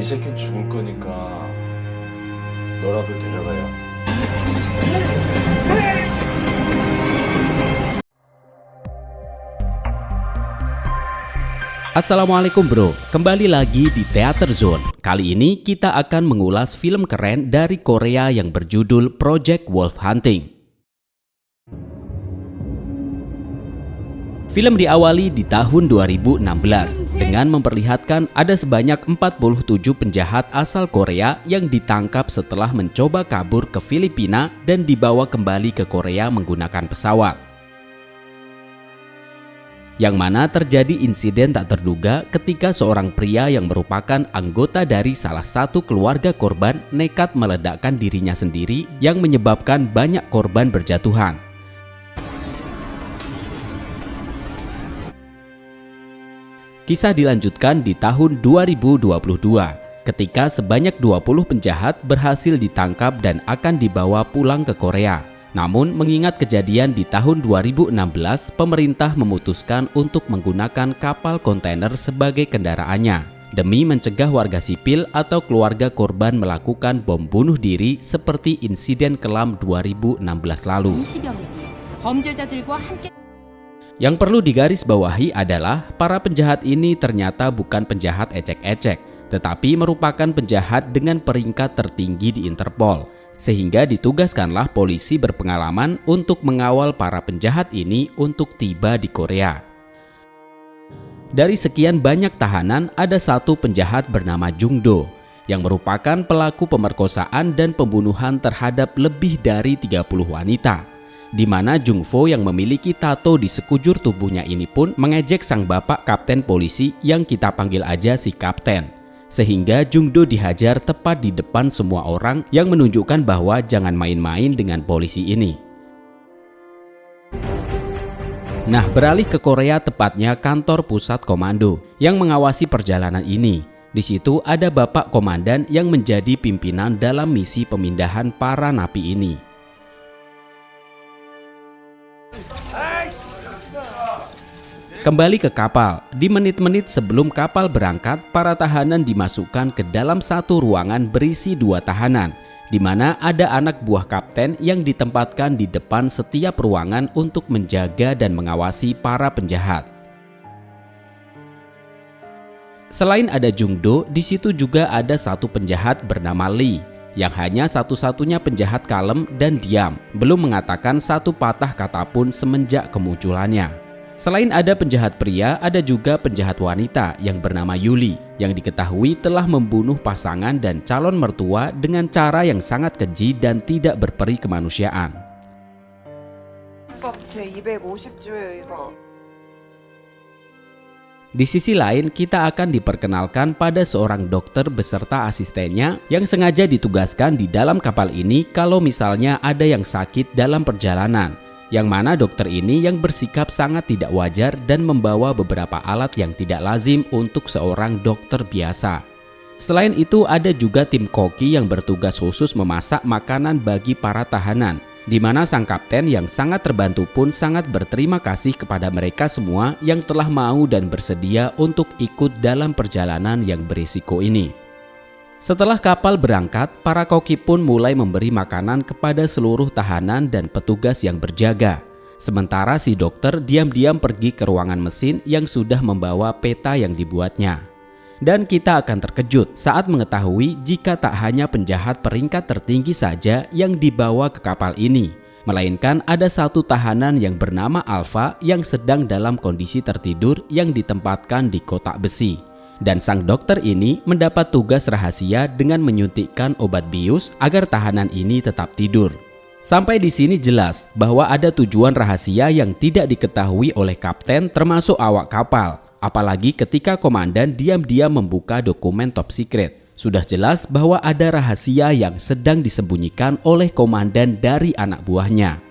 이 새끼 죽을 거니까 너라도 데려가요. Assalamualaikum bro, kembali lagi di Theater Zone. Kali ini kita akan mengulas film keren dari Korea yang berjudul Project Wolf Hunting. Film diawali di tahun 2016 dengan memperlihatkan ada sebanyak 47 penjahat asal Korea yang ditangkap setelah mencoba kabur ke Filipina dan dibawa kembali ke Korea menggunakan pesawat. Yang mana terjadi insiden tak terduga ketika seorang pria yang merupakan anggota dari salah satu keluarga korban nekat meledakkan dirinya sendiri yang menyebabkan banyak korban berjatuhan. Kisah dilanjutkan di tahun 2022 ketika sebanyak 20 penjahat berhasil ditangkap dan akan dibawa pulang ke Korea. Namun mengingat kejadian di tahun 2016, pemerintah memutuskan untuk menggunakan kapal kontainer sebagai kendaraannya demi mencegah warga sipil atau keluarga korban melakukan bom bunuh diri seperti insiden kelam 2016 lalu. Yang perlu digarisbawahi adalah para penjahat ini ternyata bukan penjahat ecek-ecek, tetapi merupakan penjahat dengan peringkat tertinggi di Interpol. Sehingga ditugaskanlah polisi berpengalaman untuk mengawal para penjahat ini untuk tiba di Korea. Dari sekian banyak tahanan, ada satu penjahat bernama Jung Do yang merupakan pelaku pemerkosaan dan pembunuhan terhadap lebih dari 30 wanita. Di mana Jung Fo yang memiliki tato di sekujur tubuhnya ini pun mengejek sang bapak kapten polisi yang kita panggil aja si kapten. Sehingga Jung Do dihajar tepat di depan semua orang yang menunjukkan bahwa jangan main-main dengan polisi ini. Nah, beralih ke Korea, tepatnya kantor pusat komando yang mengawasi perjalanan ini. Di situ ada bapak komandan yang menjadi pimpinan dalam misi pemindahan para napi ini. Kembali ke kapal, di menit-menit sebelum kapal berangkat, para tahanan dimasukkan ke dalam satu ruangan berisi 2 tahanan, di mana ada anak buah kapten yang ditempatkan di depan setiap ruangan untuk menjaga dan mengawasi para penjahat. Selain ada Jung Do, di situ juga ada satu penjahat bernama Lee, yang hanya satu-satunya penjahat kalem dan diam, belum mengatakan satu patah kata pun semenjak kemunculannya. Selain ada penjahat pria, ada juga penjahat wanita yang bernama Yuli yang diketahui telah membunuh pasangan dan calon mertua dengan cara yang sangat keji dan tidak berperi kemanusiaan. Di sisi lain, kita akan diperkenalkan pada seorang dokter beserta asistennya yang sengaja ditugaskan di dalam kapal ini kalau misalnya ada yang sakit dalam perjalanan. Yang mana dokter ini yang bersikap sangat tidak wajar dan membawa beberapa alat yang tidak lazim untuk seorang dokter biasa. Selain itu ada juga tim koki yang bertugas khusus memasak makanan bagi para tahanan, di mana sang kapten yang sangat terbantu pun sangat berterima kasih kepada mereka semua yang telah mau dan bersedia untuk ikut dalam perjalanan yang berisiko ini. Setelah kapal berangkat, para koki pun mulai memberi makanan kepada seluruh tahanan dan petugas yang berjaga. Sementara si dokter diam-diam pergi ke ruangan mesin yang sudah membawa peta yang dibuatnya. Dan kita akan terkejut saat mengetahui jika tak hanya penjahat peringkat tertinggi saja yang dibawa ke kapal ini, melainkan ada satu tahanan yang bernama Alpha yang sedang dalam kondisi tertidur yang ditempatkan di kotak besi. Dan sang dokter ini mendapat tugas rahasia dengan menyuntikkan obat bius agar tahanan ini tetap tidur. Sampai di sini jelas bahwa ada tujuan rahasia yang tidak diketahui oleh kapten termasuk awak kapal. Apalagi ketika komandan diam-diam membuka dokumen top secret. Sudah jelas bahwa ada rahasia yang sedang disembunyikan oleh komandan dari anak buahnya.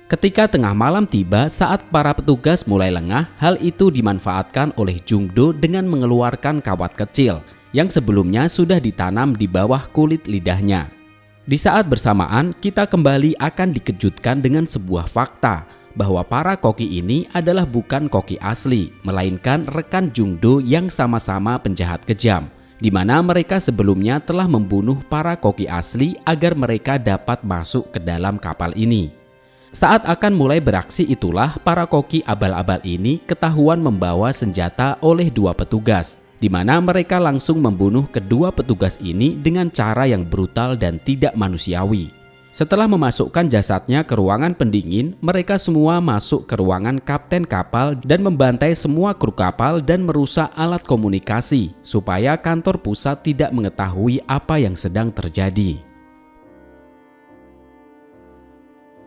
Ketika tengah malam tiba saat para petugas mulai lengah, hal itu dimanfaatkan oleh Jung Do dengan mengeluarkan kawat kecil yang sebelumnya sudah ditanam di bawah kulit lidahnya. Di saat bersamaan, kita kembali akan dikejutkan dengan sebuah fakta bahwa para koki ini adalah bukan koki asli, melainkan rekan Jungdo yang sama-sama penjahat kejam, di mana mereka sebelumnya telah membunuh para koki asli agar mereka dapat masuk ke dalam kapal ini. Saat akan mulai beraksi itulah para koki abal-abal ini ketahuan membawa senjata oleh dua petugas, di mana mereka langsung membunuh kedua petugas ini dengan cara yang brutal dan tidak manusiawi. Setelah memasukkan jasadnya ke ruangan pendingin, mereka semua masuk ke ruangan kapten kapal dan membantai semua kru kapal dan merusak alat komunikasi supaya kantor pusat tidak mengetahui apa yang sedang terjadi.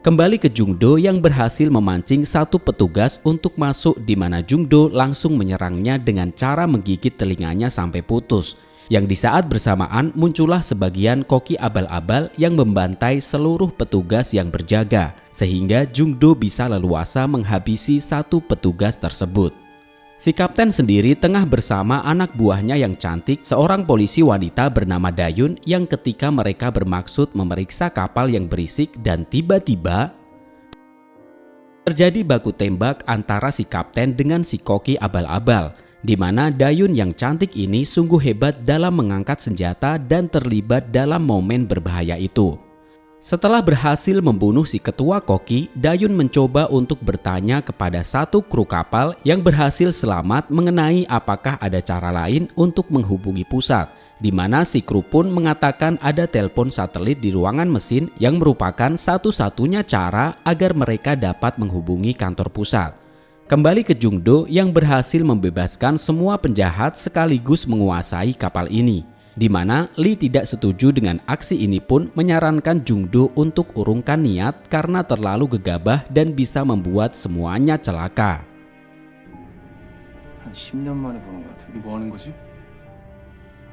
Kembali ke Jungdo yang berhasil memancing satu petugas untuk masuk, di mana Jungdo langsung menyerangnya dengan cara menggigit telinganya sampai putus. Yang di saat bersamaan muncullah sebagian koki abal-abal yang membantai seluruh petugas yang berjaga, sehingga Jungdo bisa leluasa menghabisi satu petugas tersebut. Si kapten sendiri tengah bersama anak buahnya yang cantik, seorang polisi wanita bernama Dayun, yang ketika mereka bermaksud memeriksa kapal yang berisik dan tiba-tiba terjadi baku tembak antara si kapten dengan si koki abal-abal, di mana Dayun yang cantik ini sungguh hebat dalam mengangkat senjata dan terlibat dalam momen berbahaya itu. Setelah berhasil membunuh si ketua koki, Dayun mencoba untuk bertanya kepada satu kru kapal yang berhasil selamat mengenai apakah ada cara lain untuk menghubungi pusat, di mana si kru pun mengatakan ada telepon satelit di ruangan mesin yang merupakan satu-satunya cara agar mereka dapat menghubungi kantor pusat. Kembali ke Jungdo yang berhasil membebaskan semua penjahat sekaligus menguasai kapal ini, di mana Lee tidak setuju dengan aksi ini pun menyarankan Jungdo untuk urungkan niat karena terlalu gegabah dan bisa membuat semuanya celaka.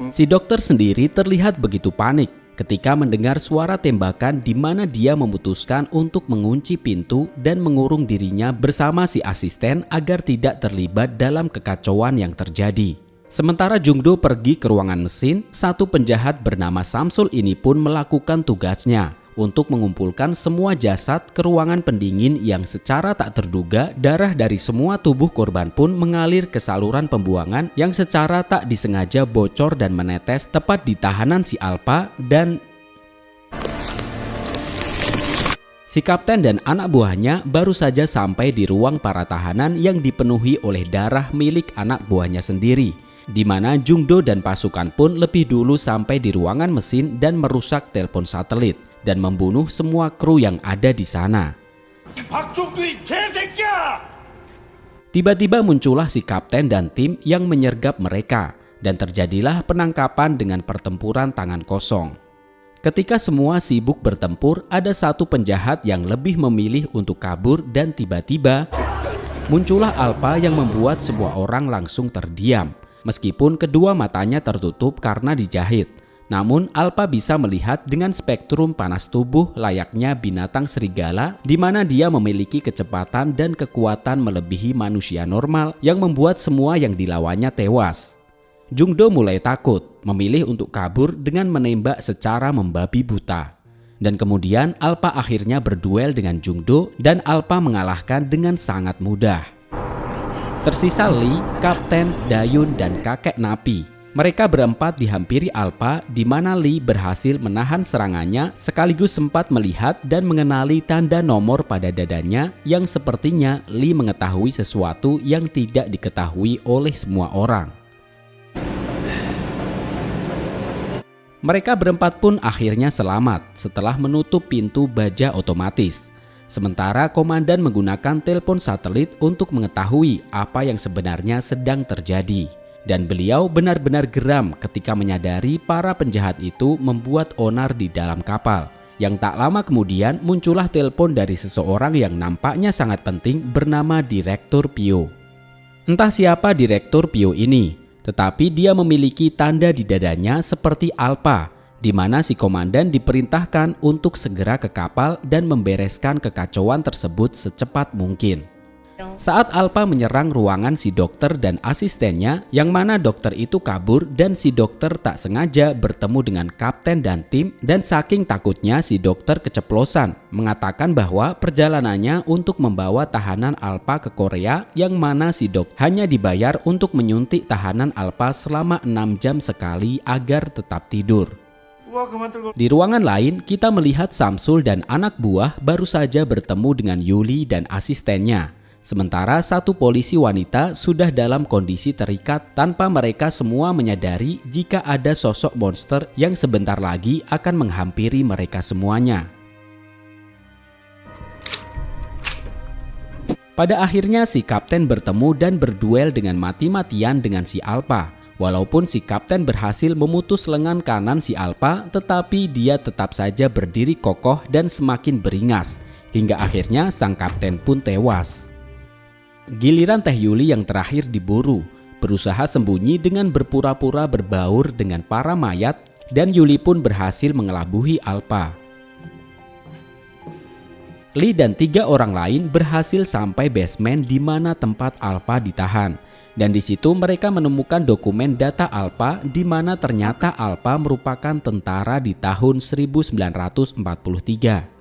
Si dokter sendiri terlihat begitu panik ketika mendengar suara tembakan, di mana dia memutuskan untuk mengunci pintu dan mengurung dirinya bersama si asisten agar tidak terlibat dalam kekacauan yang terjadi. Sementara Jungdo pergi ke ruangan mesin, satu penjahat bernama Samsul ini pun melakukan tugasnya untuk mengumpulkan semua jasad ke ruangan pendingin yang secara tak terduga darah dari semua tubuh korban pun mengalir ke saluran pembuangan yang secara tak disengaja bocor dan menetes tepat di tahanan si Alpa, dan si kapten dan anak buahnya baru saja sampai di ruang para tahanan yang dipenuhi oleh darah milik anak buahnya sendiri, di mana Jungdo dan pasukan pun lebih dulu sampai di ruangan mesin dan merusak telepon satelit dan membunuh semua kru yang ada di sana. Tiba-tiba muncullah si kapten dan tim yang menyergap mereka, dan terjadilah penangkapan dengan pertempuran tangan kosong. Ketika semua sibuk bertempur, ada satu penjahat yang lebih memilih untuk kabur, dan tiba-tiba muncullah Alpa yang membuat semua orang langsung terdiam. Meskipun kedua matanya tertutup karena dijahit, namun Alpa bisa melihat dengan spektrum panas tubuh layaknya binatang serigala, di mana dia memiliki kecepatan dan kekuatan melebihi manusia normal yang membuat semua yang dilawannya tewas. Jungdo mulai takut, memilih untuk kabur dengan menembak secara membabi buta. Dan kemudian Alpa akhirnya berduel dengan Jungdo dan Alpa mengalahkan dengan sangat mudah. Tersisa Lee, Kapten, Dayun, dan kakek Napi. Mereka berempat dihampiri Alpa, di mana Lee berhasil menahan serangannya sekaligus sempat melihat dan mengenali tanda nomor pada dadanya yang sepertinya Lee mengetahui sesuatu yang tidak diketahui oleh semua orang. Mereka berempat pun akhirnya selamat setelah menutup pintu baja otomatis. Sementara komandan menggunakan telepon satelit untuk mengetahui apa yang sebenarnya sedang terjadi. Dan beliau benar-benar geram ketika menyadari para penjahat itu membuat onar di dalam kapal. Yang tak lama kemudian muncullah telepon dari seseorang yang nampaknya sangat penting bernama Direktur Pio. Entah siapa Direktur Pio ini, tetapi dia memiliki tanda di dadanya seperti Alpa, di mana si komandan diperintahkan untuk segera ke kapal dan membereskan kekacauan tersebut secepat mungkin. Saat Alpa menyerang ruangan si dokter dan asistennya, yang mana dokter itu kabur dan si dokter tak sengaja bertemu dengan kapten dan tim, dan saking takutnya si dokter keceplosan mengatakan bahwa perjalanannya untuk membawa tahanan Alpa ke Korea, yang mana si dokter hanya dibayar untuk menyuntik tahanan Alpa selama 6 jam sekali agar tetap tidur. Di ruangan lain, kita melihat Samsul dan anak buah baru saja bertemu dengan Yuli dan asistennya. Sementara satu polisi wanita sudah dalam kondisi terikat tanpa mereka semua menyadari jika ada sosok monster yang sebentar lagi akan menghampiri mereka semuanya. Pada akhirnya si kapten bertemu dan berduel dengan mati-matian dengan si Alpa. Walaupun si kapten berhasil memutus lengan kanan si Alpa, tetapi dia tetap saja berdiri kokoh dan semakin beringas. Hingga akhirnya sang kapten pun tewas. Giliran Teh Yuli yang terakhir diburu, berusaha sembunyi dengan berpura-pura berbaur dengan para mayat, dan Yuli pun berhasil mengelabuhi Alpa. Lee dan 3 orang lain berhasil sampai basement di mana tempat Alpa ditahan, dan di situ mereka menemukan dokumen data Alpa di mana ternyata Alpa merupakan tentara di tahun 1943.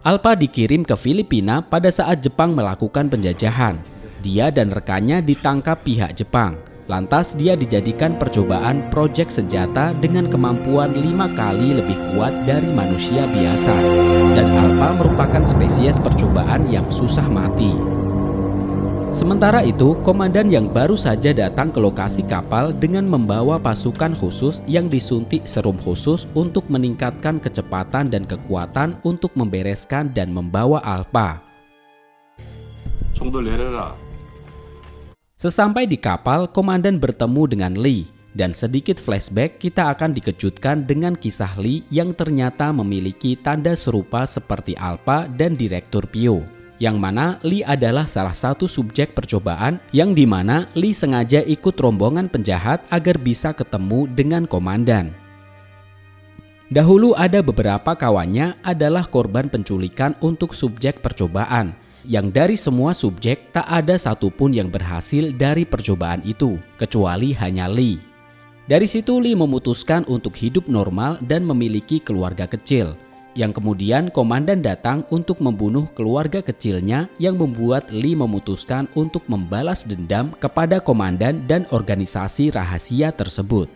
Alpa dikirim ke Filipina pada saat Jepang melakukan penjajahan. Dia dan rekannya ditangkap pihak Jepang. Lantas dia dijadikan percobaan proyek senjata dengan kemampuan 5 kali lebih kuat dari manusia biasa. Dan Alpa merupakan spesies percobaan yang susah mati. Sementara itu, komandan yang baru saja datang ke lokasi kapal dengan membawa pasukan khusus yang disuntik serum khusus untuk meningkatkan kecepatan dan kekuatan untuk membereskan dan membawa Alpa. Sesampai di kapal, komandan bertemu dengan Lee, dan sedikit flashback kita akan dikejutkan dengan kisah Lee yang ternyata memiliki tanda serupa seperti Alpa dan Direktur Pio. Yang mana Lee adalah salah satu subjek percobaan yang dimana Lee sengaja ikut rombongan penjahat agar bisa ketemu dengan komandan. Dahulu ada beberapa kawannya adalah korban penculikan untuk subjek percobaan, yang dari semua subjek tak ada satupun yang berhasil dari percobaan itu, kecuali hanya Lee. Dari situ Lee memutuskan untuk hidup normal dan memiliki keluarga kecil. Yang kemudian komandan datang untuk membunuh keluarga kecilnya, yang membuat Lee memutuskan untuk membalas dendam kepada komandan dan organisasi rahasia tersebut.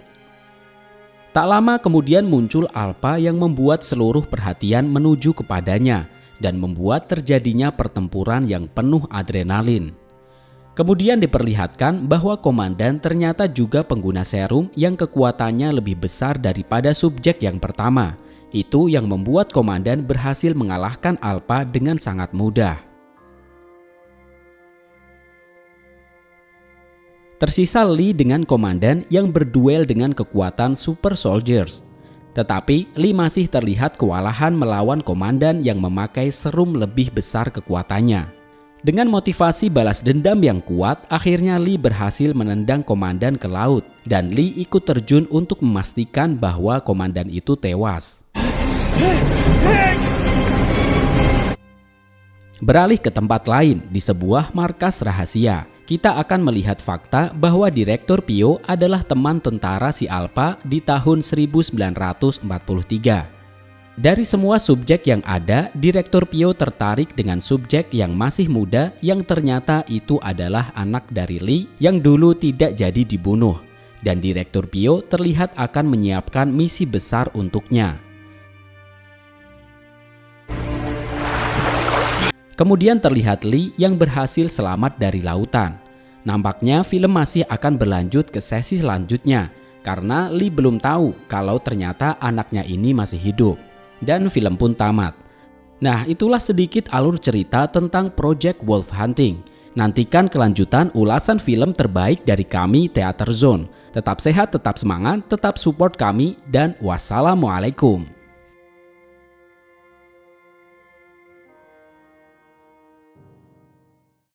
Tak lama kemudian muncul Alpa yang membuat seluruh perhatian menuju kepadanya dan membuat terjadinya pertempuran yang penuh adrenalin. Kemudian diperlihatkan bahwa komandan ternyata juga pengguna serum yang kekuatannya lebih besar daripada subjek yang pertama. Itu yang membuat komandan berhasil mengalahkan Alpa dengan sangat mudah. Tersisa Lee dengan komandan yang berduel dengan kekuatan super soldiers. Tetapi Lee masih terlihat kewalahan melawan komandan yang memakai serum lebih besar kekuatannya. Dengan motivasi balas dendam yang kuat, akhirnya Lee berhasil menendang komandan ke laut, dan Lee ikut terjun untuk memastikan bahwa komandan itu tewas. Beralih ke tempat lain di sebuah markas rahasia, kita akan melihat fakta bahwa Direktur Pio adalah teman tentara si Alpa di tahun 1943. Dari semua subjek yang ada, Direktur Pio tertarik dengan subjek yang masih muda yang ternyata itu adalah anak dari Lee yang dulu tidak jadi dibunuh. Dan Direktur Pio terlihat akan menyiapkan misi besar untuknya. Kemudian terlihat Lee yang berhasil selamat dari lautan. Nampaknya film masih akan berlanjut ke sesi selanjutnya karena Lee belum tahu kalau ternyata anaknya ini masih hidup. Dan film pun tamat. Nah, itulah sedikit alur cerita tentang Project Wolf Hunting. Nantikan kelanjutan ulasan film terbaik dari kami Theater Zone. Tetap sehat, tetap semangat, tetap support kami, dan wassalamualaikum.